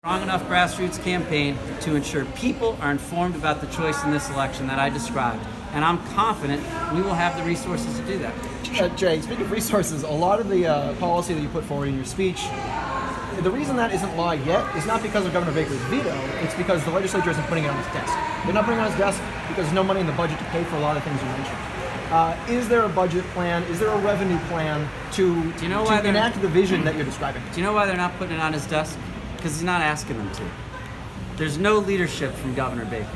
Strong enough grassroots campaign to ensure people are informed about the choice in this election that I described. And I'm confident we will have the resources to do that. Jay, speaking of resources, a lot of the policy that you put forward in your speech, the reason that isn't law yet is not because of Governor Baker's veto, it's because the legislature isn't putting it on his desk. They're not putting it on his desk because there's no money in the budget to pay for a lot of things you mentioned. Is there a budget plan? Is there a revenue plan to enact the vision that you're describing? Do you know why they're not putting it on his desk? Because he's not asking them to. There's no leadership from Governor Baker.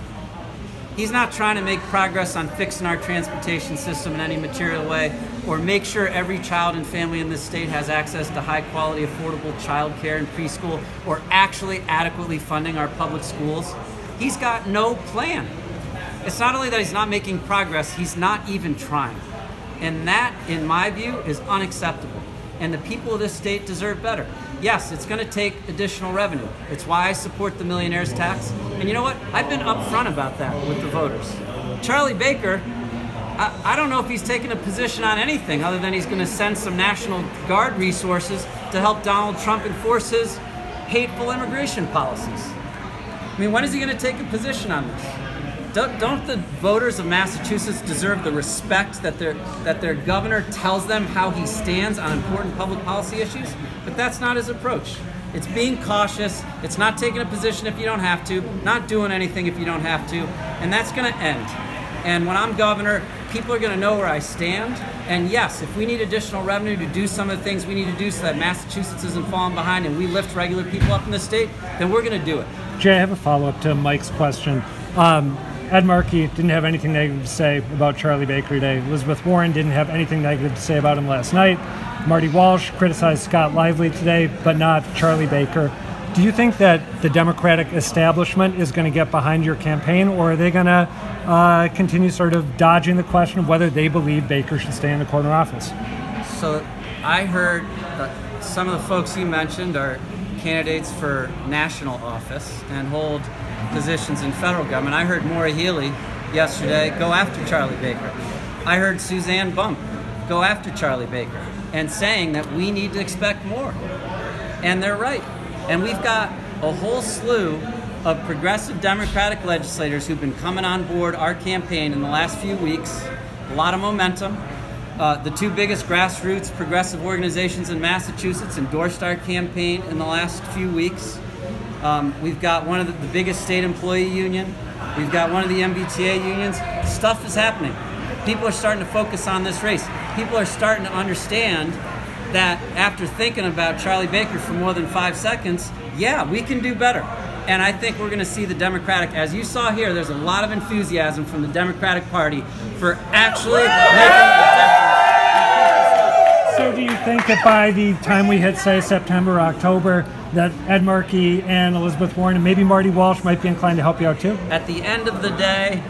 He's not trying to make progress on fixing our transportation system in any material way or make sure every child and family in this state has access to high quality, affordable child care and preschool or actually adequately funding our public schools. He's got no plan. It's not only that he's not making progress, he's not even trying. And that, in my view, is unacceptable. And the people of this state deserve better. Yes, it's going to take additional revenue. It's why I support the millionaire's tax. And you know what? I've been upfront about that with the voters. Charlie Baker, I don't know if he's taken a position on anything other than he's going to send some National Guard resources to help Donald Trump enforce his hateful immigration policies. I mean, when is he going to take a position on this? Don't the voters of Massachusetts deserve the respect that their governor tells them how he stands on important public policy issues? But that's not his approach. It's being cautious, it's not taking a position if you don't have to, not doing anything if you don't have to, and that's going to end. And when I'm governor, people are going to know where I stand. And yes, if we need additional revenue to do some of the things we need to do so that Massachusetts isn't falling behind and we lift regular people up in the state, then we're going to do it. Jay, I have a follow-up to Mike's question. Ed Markey didn't have anything negative to say about Charlie Baker today. Elizabeth Warren didn't have anything negative to say about him last night. Marty Walsh criticized Scott Lively today, but not Charlie Baker. Do you think that the Democratic establishment is going to get behind your campaign, or are they going to continue sort of dodging the question of whether they believe Baker should stay in the corner office? So I heard some of the folks you mentioned are candidates for national office and hold positions in federal government. I heard Maura Healey yesterday go after Charlie Baker. I heard Suzanne Bump go after Charlie Baker and saying that we need to expect more. And they're right. And we've got a whole slew of progressive Democratic legislators who've been coming on board our campaign in the last few weeks. A lot of momentum. The two biggest grassroots progressive organizations in Massachusetts endorsed our campaign in the last few weeks. We've got one of the biggest state employee union. We've got one of the MBTA unions. Stuff is happening. People are starting to focus on this race. People are starting to understand that after thinking about Charlie Baker for more than 5 seconds, yeah, we can do better. And I think we're going to see the Democratic, as you saw here, there's a lot of enthusiasm from the Democratic Party for actually making a difference. So do you think that by the time we hit, say, September or October, that Ed Markey and Elizabeth Warren and maybe Marty Walsh might be inclined to help you out too? At the end of the day,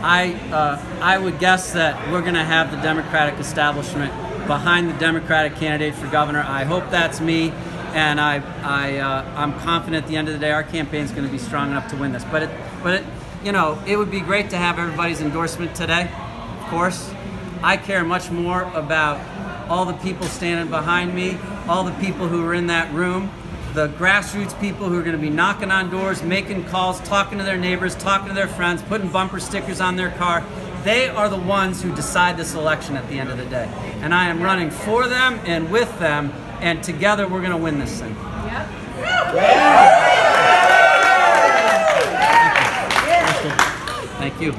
I would guess that we're going to have the Democratic establishment behind the Democratic candidate for governor. I hope that's me, and I'm confident at the end of the day our campaign is going to be strong enough to win this. But you know, it would be great to have everybody's endorsement today. Of course, I care much more about all the people standing behind me, all the people who are in that room, the grassroots people who are going to be knocking on doors, making calls, talking to their neighbors, talking to their friends, putting bumper stickers on their car. They are the ones who decide this election at the end of the day. And I am running for them and with them, and together we're going to win this thing. Yep. Thank you.